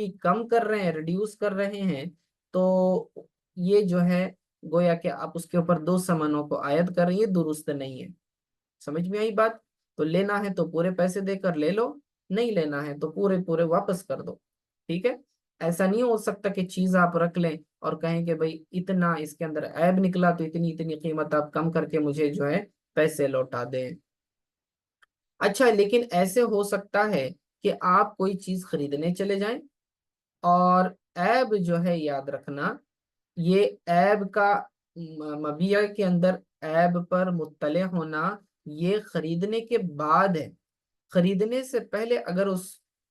کی کم کر رہے ہیں، ریڈیوس کر رہے ہیں، تو یہ جو ہے گویا کہ آپ اس کے اوپر دو سمنوں کو عائد کر رہے ہیں، یہ درست نہیں ہے۔ سمجھ میں آئی بات؟ تو لینا ہے تو پورے پیسے دے کر لے لو، نہیں لینا ہے تو پورے پورے واپس کر دو، ٹھیک ہے؟ ایسا نہیں ہو سکتا کہ چیز آپ رکھ لیں اور کہیں کہ بھائی اتنا اس کے اندر عیب نکلا تو اتنی اتنی قیمت آپ کم کر کے مجھے جو ہے پیسے لوٹا دیں۔ اچھا، لیکن ایسے ہو سکتا ہے کہ آپ کوئی چیز خریدنے چلے جائیں اور عیب جو ہے، یاد رکھنا، یہ عیب کا مبیع کے اندر عیب پر مطلع ہونا یہ خریدنے کے بعد ہے۔ خریدنے سے پہلے اگر اس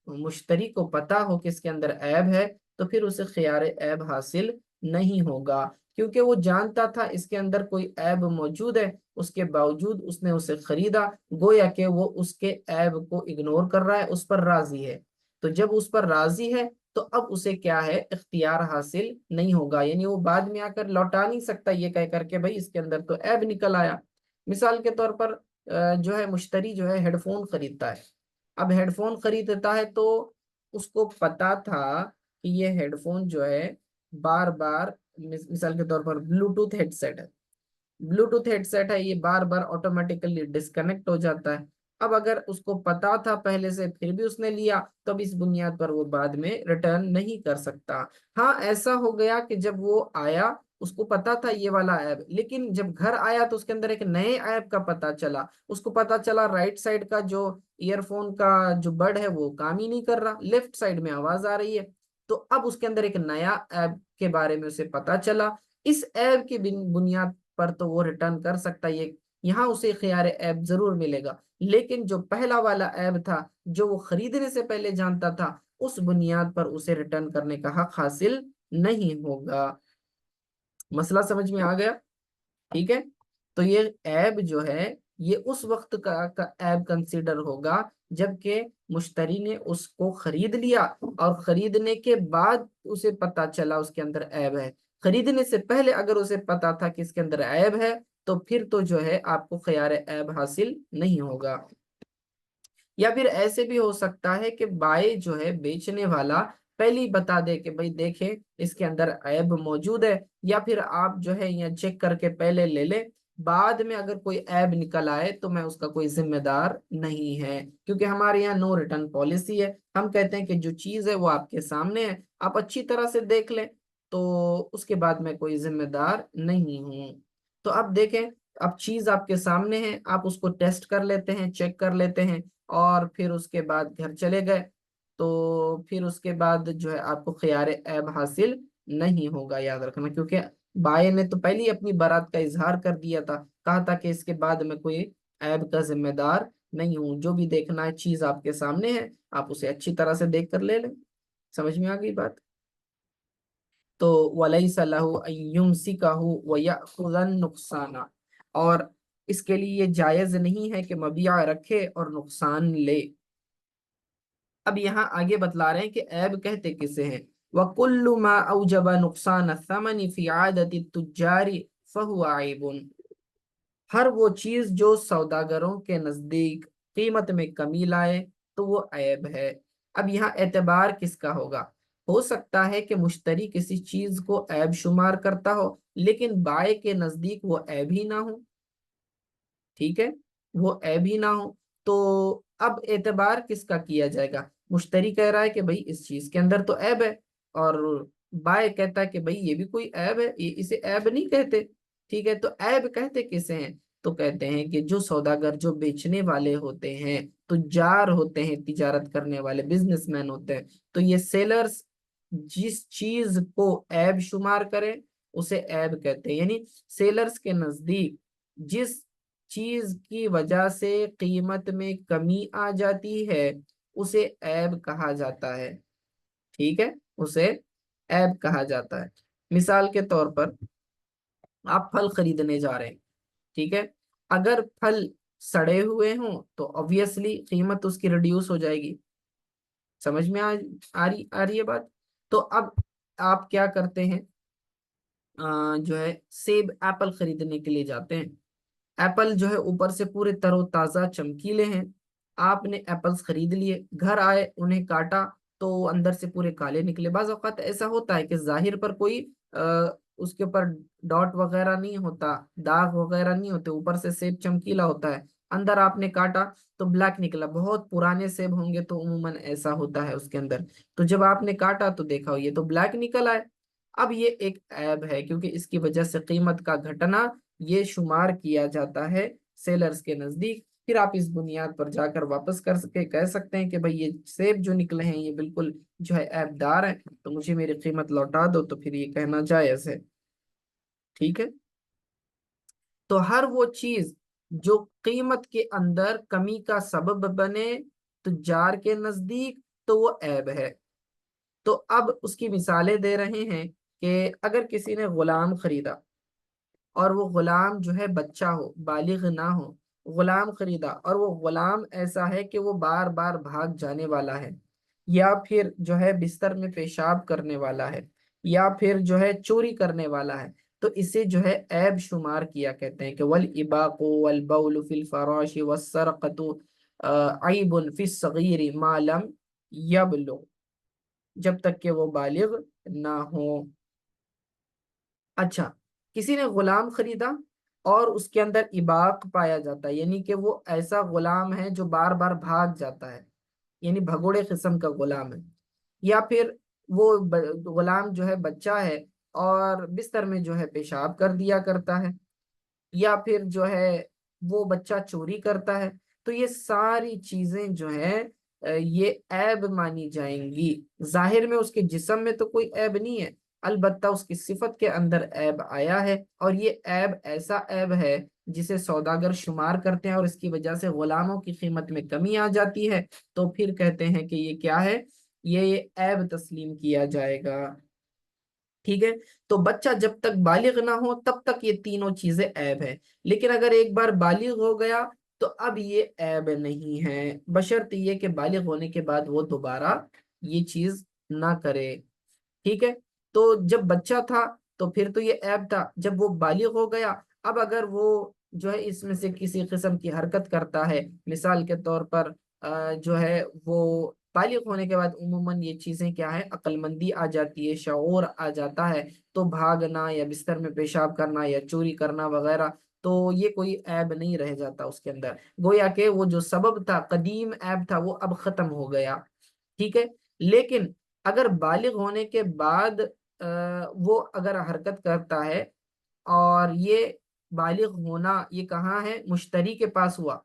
مشتری کو پتا ہو کہ اس کے اندر عیب ہے تو پھر اسے خیار عیب حاصل نہیں ہوگا، کیونکہ وہ جانتا تھا اس کے اندر کوئی عیب موجود ہے، اس کے باوجود اس نے اسے خریدا، گویا کہ وہ اس کے عیب کو اگنور کر رہا ہے، اس پر راضی ہے۔ تو جب اس پر راضی ہے تو اب اسے کیا ہے، اختیار حاصل نہیں ہوگا، یعنی وہ بعد میں آ کر لوٹا نہیں سکتا یہ کہہ کر کے بھائی اس کے اندر تو عیب نکل آیا۔ مثال کے طور پر جو ہے مشتری جو ہے ہیڈ فون خریدتا ہے، اب ہیڈ فون خریدتا ہے تو اس کو پتا تھا کہ یہ ہیڈ فون جو ہے بار بار، مثال کے طور پر بلوٹوتھ ہیڈ سیٹ ہے، بلوٹوتھ ہیڈ سیٹ ہے، یہ بار بار آٹومیٹیکلی ڈسکنیکٹ ہو جاتا ہے۔ اب اگر اس کو پتا تھا پہلے سے پھر بھی اس نے لیا تو اب اس بنیاد پر وہ بعد میں ریٹرن نہیں کر سکتا۔ ہاں ایسا ہو گیا کہ جب وہ آیا اس کو پتا تھا یہ والا عیب، لیکن جب گھر آیا تو اس کے اندر ایک نئے عیب کا پتا چلا، اس کو پتا چلا رائٹ سائڈ کا جو ایئر فون کا جو بڈ ہے وہ کام ہی نہیں کر رہا، لیفٹ سائڈ میں آواز آ رہی ہے۔ تو اب اس کے اندر ایک نیا عیب کے بارے میں اسے پتا چلا، اس عیب کی بنیاد پر تو وہ ریٹرن کر سکتا ہے، یہاں اسے خیار عیب ضرور ملے گا، لیکن جو پہلا والا عیب تھا جو وہ خریدنے سے پہلے جانتا تھا اس بنیاد پر اسے ریٹرن کرنے کا حق حاصل نہیں ہوگا۔ مسئلہ سمجھ میں آ گیا؟ ٹھیک ہے، تو یہ عیب جو ہے یہ اس وقت کا عیب کنسیڈر ہوگا جبکہ مشتری نے اس کو خرید لیا اور خریدنے کے بعد اسے پتا چلا اس کے اندر عیب ہے۔ خریدنے سے پہلے اگر اسے پتا تھا کہ اس کے اندر عیب ہے تو پھر تو جو ہے آپ کو خیار عیب حاصل نہیں ہوگا۔ یا پھر ایسے بھی ہو سکتا ہے کہ بائے جو ہے بیچنے والا پہلے ہی بتا دے کہ بھائی دیکھیں اس کے اندر عیب موجود ہے، یا پھر آپ جو ہے یہ چیک کر کے پہلے لے لیں، بعد میں اگر کوئی عیب نکل آئے تو میں اس کا کوئی ذمہ دار نہیں ہے، کیونکہ ہمارے یہاں نو ریٹرن پالیسی ہے۔ ہم کہتے ہیں کہ جو چیز ہے وہ آپ کے سامنے ہے، آپ اچھی طرح سے دیکھ لیں، تو اس کے بعد میں کوئی ذمہ دار نہیں ہوں۔ تو اب دیکھیں، اب چیز آپ کے سامنے ہے، آپ اس کو ٹیسٹ کر لیتے ہیں، چیک کر لیتے ہیں، اور پھر اس کے بعد گھر چلے گئے، تو پھر اس کے بعد جو ہے آپ کو خیار عیب حاصل نہیں ہوگا، یاد رکھنا، کیونکہ بائے نے تو پہلے ہی اپنی برات کا اظہار کر دیا تھا، کہا تھا کہ اس کے بعد میں کوئی عیب کا ذمہ دار نہیں ہوں، جو بھی دیکھنا ہے چیز آپ کے سامنے ہے، آپ اسے اچھی طرح سے دیکھ کر لے لیں۔ سمجھ میں آ گئی بات؟ تو وَلَيْسَ لَهُ أَن يُمْسِكَهُ وَيَأْخُذَ النُّقْصَانَ، اور اس کے لیے یہ جائز نہیں ہے کہ مبیع رکھے اور نقصان لے۔ اب یہاں آگے بتلا رہے ہیں کہ عیب کہتے کسے ہیں۔ وَكُلُّ مَا أَوْجَبَ نُقْصَانَ الثَّمَنِ فِي عَادَةِ التُّجَّارِ فَهُوَ عَيْبٌ، ہر وہ چیز جو سوداگروں کے نزدیک قیمت میں کمی لائے تو وہ عیب ہے۔ اب یہاں اعتبار کس کا ہوگا؟ ہو سکتا ہے کہ مشتری کسی چیز کو عیب شمار کرتا ہو لیکن بائع کے نزدیک وہ عیب ہی نہ ہو، ٹھیک ہے، وہ عیب ہی نہ ہو، تو اب اعتبار کس کا کیا جائے گا؟ مشتری کہہ رہا ہے کہ بھئی اس چیز کے اندر تو عیب ہے، اور بائع کہتا ہے کہ بھئی یہ بھی کوئی عیب ہے، اسے عیب نہیں کہتے، ٹھیک ہے، تو عیب کہتے کسے ہیں؟ تو کہتے ہیں کہ جو سوداگر، جو بیچنے والے ہوتے ہیں، تجار ہوتے ہیں، تجارت کرنے والے بزنس مین ہوتے ہیں، تو یہ سیلرز جس چیز کو عیب شمار کریں اسے عیب کہتے ہیں، یعنی سیلرز کے نزدیک جس چیز کی وجہ سے قیمت میں کمی آ جاتی ہے اسے عیب کہا جاتا ہے، ٹھیک ہے، اسے عیب کہا جاتا ہے۔ مثال کے طور پر آپ پھل خریدنے جا رہے ہیں، ٹھیک ہے، اگر پھل سڑے ہوئے ہوں تو obviously قیمت اس کی ریڈیوس ہو جائے گی۔ سمجھ میں آ رہی ہے بات؟ تو اب آپ کیا کرتے ہیں، جو ہے سیب، ایپل خریدنے کے لیے جاتے ہیں، ایپل جو ہے اوپر سے پورے تر و تازہ چمکیلے ہیں، آپ نے ایپلز خرید لیے، گھر آئے، انہیں کاٹا، تو اندر سے پورے کالے نکلے. بعض اوقات ایسا ہوتا ہے کہ ظاہر پر کوئی اس کے اوپر ڈاٹ وغیرہ نہیں ہوتا، داغ وغیرہ نہیں ہوتے، اوپر سے سیب چمکیلا ہوتا ہے، اندر آپ نے کاٹا تو بلیک نکلا. بہت پرانے سیب ہوں گے تو عموماً ایسا ہوتا ہے اس کے اندر. تو جب آپ نے کاٹا تو دیکھا یہ تو بلیک نکل آئے. اب یہ ایک عیب ہے، کیونکہ اس کی وجہ سے قیمت کا گھٹنا یہ شمار کیا جاتا ہے سیلرز کے نزدیک. پھر آپ اس بنیاد پر جا کر واپس کر سکے کہہ سکتے ہیں کہ بھئی یہ سیب جو نکلے ہیں یہ بالکل جو ہے عیب دار ہیں، تو مجھے میری قیمت لوٹا دو. تو پھر یہ کہنا جائز ہے. ٹھیک ہے. تو ہر وہ چیز جو قیمت کے اندر کمی کا سبب بنے تجار کے نزدیک تو وہ عیب ہے. تو اب اس کی مثالیں دے رہے ہیں کہ اگر کسی نے غلام خریدا اور وہ غلام جو ہے بچہ ہو، بالغ نہ ہو، غلام خریدا اور وہ غلام ایسا ہے کہ وہ بار بار بھاگ جانے والا ہے، یا پھر جو ہے بستر میں پیشاب کرنے والا ہے، یا پھر جو ہے چوری کرنے والا ہے، تو اسے جو ہے عیب شمار کیا کہتے ہیں کہ والاباق والبول فی الفراش والسرقۃ عیب فی الصغیر ما لم یبلغ، جب تک کہ وہ بالغ نہ ہو. اچھا، کسی نے غلام خریدا اور اس کے اندر اباق پایا جاتا ہے، یعنی کہ وہ ایسا غلام ہے جو بار بار بھاگ جاتا ہے، یعنی بھگوڑے قسم کا غلام ہے. یا پھر وہ غلام جو ہے بچہ ہے اور بستر میں جو ہے پیشاب کر دیا کرتا ہے، یا پھر جو ہے وہ بچہ چوری کرتا ہے. تو یہ ساری چیزیں جو ہیں یہ عیب مانی جائیں گی. ظاہر میں اس کے جسم میں تو کوئی عیب نہیں ہے، البتہ اس کی صفت کے اندر عیب آیا ہے، اور یہ عیب ایسا عیب ہے جسے سوداگر شمار کرتے ہیں اور اس کی وجہ سے غلاموں کی قیمت میں کمی آ جاتی ہے. تو پھر کہتے ہیں کہ یہ کیا ہے، یہ عیب تسلیم کیا جائے گا. ٹھیک ہے. تو بچہ جب تک بالغ نہ ہو تب تک یہ تینوں چیزیں عیب ہے، لیکن اگر ایک بار بالغ ہو گیا تو اب یہ عیب نہیں ہے، بشرط یہ کہ بالغ ہونے کے بعد وہ دوبارہ یہ چیز نہ کرے. ٹھیک ہے. تو جب بچہ تھا تو پھر تو یہ عیب تھا. جب وہ بالغ ہو گیا، اب اگر وہ جو ہے اس میں سے کسی قسم کی حرکت کرتا ہے، مثال کے طور پر جو ہے وہ بالغ ہونے کے بعد عموماً یہ چیزیں کیا ہے، عقل مندی آ جاتی ہے، شعور آ جاتا ہے، تو بھاگنا یا بستر میں پیشاب کرنا یا چوری کرنا وغیرہ، تو یہ کوئی عیب نہیں رہ جاتا اس کے اندر. گویا کہ وہ جو سبب تھا، قدیم عیب تھا، وہ اب ختم ہو گیا. ٹھیک ہے. لیکن اگر بالغ ہونے کے بعد وہ اگر حرکت کرتا ہے، اور یہ بالغ ہونا یہ کہاں ہے، مشتری کے پاس ہوا،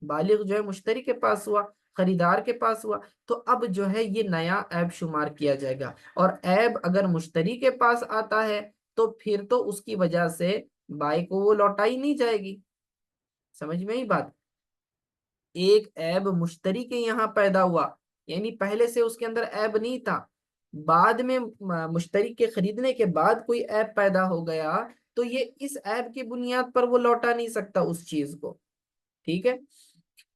بالغ جو ہے مشتری کے پاس ہوا، خریدار کے پاس ہوا، تو اب جو ہے یہ نیا عیب شمار کیا جائے گا. اور عیب اگر مشتری کے پاس آتا ہے تو پھر تو اس کی وجہ سے بائی کو وہ لوٹائی نہیں جائے گی. سمجھ میں ہی بات. ایک عیب مشتری کے یہاں پیدا ہوا، یعنی پہلے سے اس کے اندر عیب نہیں تھا، بعد میں مشتری کے خریدنے کے بعد کوئی عیب پیدا ہو گیا، تو یہ اس عیب کی بنیاد پر وہ لوٹا نہیں سکتا اس چیز کو. ٹھیک ہے.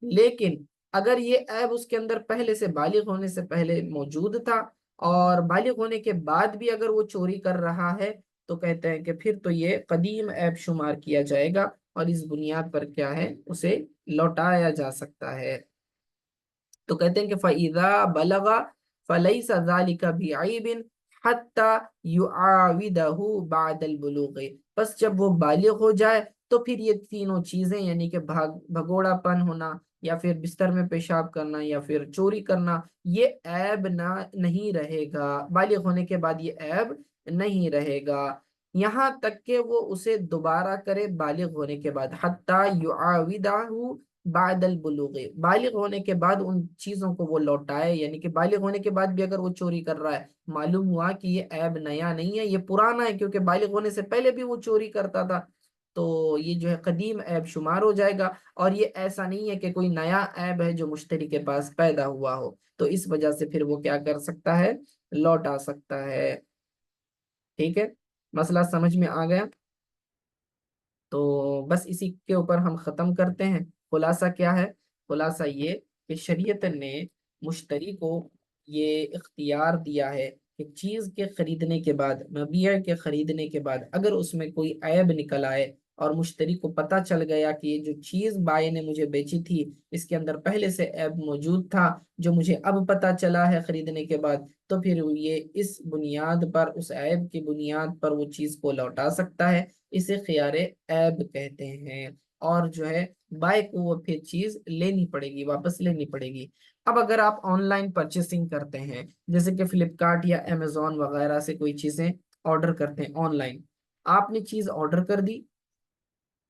لیکن اگر یہ عیب اس کے اندر پہلے سے بالغ ہونے سے پہلے موجود تھا، اور بالغ ہونے کے بعد بھی اگر وہ چوری کر رہا ہے، تو کہتے ہیں کہ پھر تو یہ قدیم عیب شمار کیا جائے گا، اور اس بنیاد پر کیا ہے، اسے لوٹایا جا سکتا ہے. تو کہتے ہیں کہ فَإِذَا بَلَغَ فَلَيْسَ ذَلِكَ بِعَيْبٍ حَتَّى يُعَاوِدَهُ بَعْدَ الْبُلُوغِ. بس جب وہ بالغ ہو جائے تو پھر یہ تینوں چیزیں، یعنی کہ بھگوڑا پن ہونا، یا پھر بستر میں پیشاب کرنا، یا پھر چوری کرنا، یہ عیب نہیں رہے گا. بالغ ہونے کے بعد یہ عیب نہیں رہے گا، یہاں تک کہ وہ اسے دوبارہ کرے بالغ ہونے کے بعد. حَتَّى يُعَاوِدَهُ بعد البلوغ، بالغ ہونے کے بعد ان چیزوں کو وہ لوٹائے. یعنی کہ بالغ ہونے کے بعد بھی اگر وہ چوری کر رہا ہے، معلوم ہوا کہ یہ عیب نیا نہیں ہے، یہ پرانا ہے، کیونکہ بالغ ہونے سے پہلے بھی وہ چوری کرتا تھا، تو یہ جو ہے قدیم عیب شمار ہو جائے گا. اور یہ ایسا نہیں ہے کہ کوئی نیا عیب ہے جو مشتری کے پاس پیدا ہوا ہو، تو اس وجہ سے پھر وہ کیا کر سکتا ہے، لوٹا سکتا ہے. ٹھیک ہے. مسئلہ سمجھ میں آ گیا. تو بس اسی کے اوپر ہم ختم کرتے ہیں. خلاصہ کیا ہے؟ خلاصہ یہ کہ شریعت نے مشتری کو یہ اختیار دیا ہے کہ چیز کے خریدنے کے بعد، مبیع کے خریدنے کے بعد اگر اس میں کوئی عیب نکل آئے اور مشتری کو پتہ چل گیا کہ یہ جو چیز بائی نے مجھے بیچی تھی اس کے اندر پہلے سے عیب موجود تھا جو مجھے اب پتہ چلا ہے خریدنے کے بعد، تو پھر یہ اس بنیاد پر، اس عیب کی بنیاد پر وہ چیز کو لوٹا سکتا ہے۔ اسے خیار عیب کہتے ہیں، اور جو ہے بائی کو وہ پھر چیز لینی پڑے گی، واپس لینی پڑے گی۔ اب اگر آپ آن لائن پرچیسنگ کرتے ہیں، جیسے کہ فلپکارٹ یا امیزون وغیرہ سے کوئی چیزیں آرڈر کرتے ہیں آن لائن، آپ نے چیز آرڈر کر دی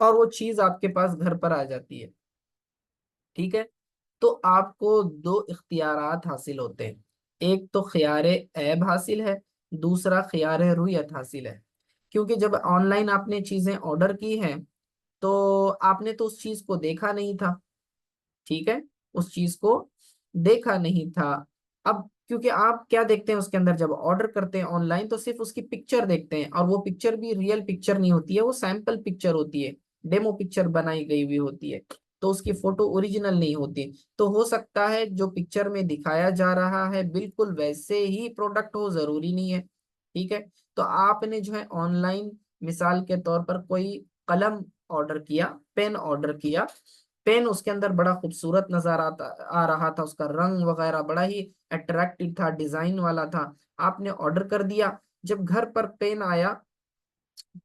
اور وہ چیز آپ کے پاس گھر پر آ جاتی ہے، ٹھیک ہے؟ تو آپ کو دو اختیارات حاصل ہوتے ہیں، ایک تو خیار عیب حاصل ہے، دوسرا خیار رویت حاصل ہے۔ کیونکہ جب آن لائن آپ نے چیزیں آرڈر کی ہیں تو آپ نے تو اس چیز کو دیکھا نہیں تھا، ٹھیک ہے؟ اس چیز کو دیکھا نہیں تھا۔ اب کیونکہ آپ کیا دیکھتے ہیں اس کے اندر، جب آرڈر کرتے ہیں آن لائن تو صرف اس کی پکچر دیکھتے ہیں، اور وہ پکچر بھی ریئل پکچر نہیں ہوتی ہے، وہ سیمپل پکچر ہوتی ہے، ڈیمو پکچر بنائی گئی ہوئی ہوتی ہے، تو اس کی فوٹو اوریجنل نہیں ہوتی۔ تو ہو سکتا ہے جو پکچر میں دکھایا جا رہا ہے بالکل ویسے ہی پروڈکٹ ہو، ضروری نہیں ہے، ٹھیک ہے؟ تو آپ نے جو ہے آن لائن مثال کے طور پر کوئی قلم آرڈر کیا، پین آرڈر کیا، پین اس کے اندر بڑا خوبصورت نظر آ رہا تھا، اس کا رنگ وغیرہ بڑا ہی اٹریکٹیو تھا، ڈیزائن والا تھا، آپ نے آرڈر کر دیا۔ جب گھر پر پین آیا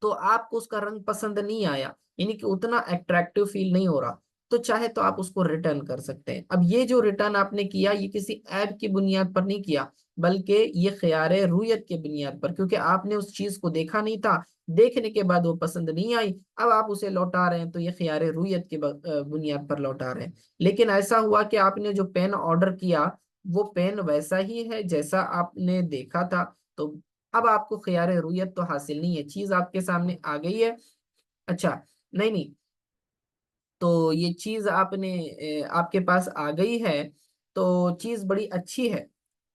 تو آپ کو اس کا رنگ پسند نہیں آیا، یعنی کہ اتنا اٹریکٹیو فیل نہیں ہو رہا، تو چاہے تو آپ اس کو ریٹرن کر سکتے ہیں۔ اب یہ جو ریٹرن آپ نے کیا یہ کسی ایپ کی بنیاد پر نہیں کیا، بلکہ یہ خیار رویت کی بنیاد پر، کیونکہ آپ نے اس چیز کو دیکھا نہیں تھا، دیکھنے کے بعد وہ پسند نہیں آئی، اب آپ اسے لوٹا رہے ہیں، تو یہ خیار رویت کی بنیاد پر لوٹا رہے ہیں۔ لیکن ایسا ہوا کہ آپ نے جو پین آرڈر کیا وہ پین ویسا ہی ہے جیسا آپ نے دیکھا تھا، تو اب آپ کو خیار رویت تو حاصل نہیں ہے، چیز آپ کے سامنے آ گئی ہے۔ اچھا، نہیں نہیں، تو یہ چیز آپ نے آپ کے پاس آ گئی ہے، تو چیز بڑی اچھی ہے،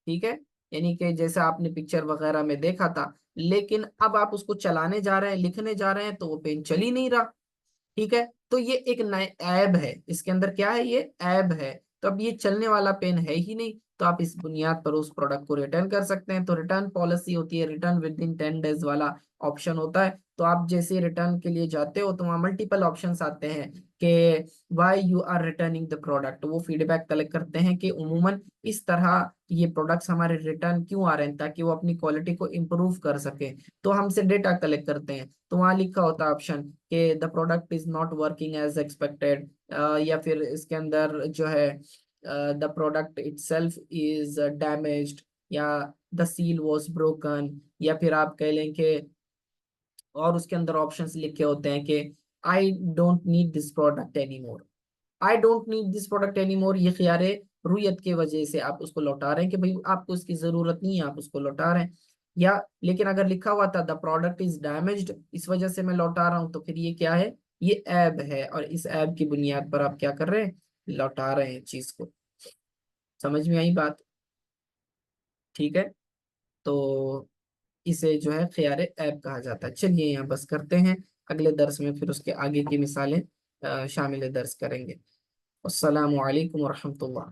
ٹھیک ہے؟ یعنی کہ جیسا آپ نے پکچر وغیرہ میں دیکھا تھا، لیکن اب آپ اس کو چلانے جا رہے ہیں، لکھنے جا رہے ہیں، تو وہ پین چل ہی نہیں رہا، ٹھیک ہے؟ تو یہ ایک نئے عیب ہے، اس کے اندر کیا ہے؟ یہ عیب ہے۔ تو اب یہ چلنے والا پین ہے ہی نہیں، تو آپ اس بنیاد پر اس پروڈکٹ کو ریٹرن کر سکتے ہیں۔ تو ریٹرن پالیسی ہوتی ہے، ریٹرن ود ان 10 days والا آپشن ہوتا ہے۔ تو آپ جیسے ریٹرن کے لیے جاتے ہو تو وہاں ملٹیپل آپشنس آتے ہیں کہ why you are returning the product, وہ فیڈ بیک کلیکٹ کرتے ہیں کہ عموماً اس طرح یہ پروڈکٹس ہمارے ریٹرن کیوں آ رہے ہیں، تاکہ وہ اپنی کوالٹی کو امپروو کر سکیں، تو ہم سے ڈیٹا کلیکٹ کرتے ہیں۔ تو وہاں لکھا ہوتا ہے آپشن کہ the product is not working as expected, یا پھر اس کے اندر جو ہے the product it self is damaged, یا دا سیل واز بروکن، یا پھر آپ کہہ لیں کہ، اور اس کے اندر آپشنس لکھے ہوتے ہیں کہ I don't need this product any more, I don't need this product any more, یہ خیار رویت کی وجہ سے آپ اس کو لوٹا رہے ہیں کہ بھائی آپ کو اس کی ضرورت نہیں ہے، آپ اس کو لوٹا رہے ہیں۔ یا لیکن اگر لکھا ہوا تھا دا پروڈکٹ از ڈیمیجڈ، اس وجہ سے میں لوٹا رہا ہوں، تو پھر یہ کیا ہے؟ یہ عیب ہے، اور اس عیب کی بنیاد پر آپ کیا کر رہے ہیں؟ لوٹا رہے ہیں چیز کو۔ سمجھ میں آئی بات؟ ٹھیک ہے، تو اسے جو ہے خیار عیب کہا جاتا ہے۔ چلیے یہاں بس کرتے ہیں، اگلے درس میں پھر اس کے آگے کی مثالیں شامل درس کریں گے۔ السلام علیکم ورحمۃ اللہ۔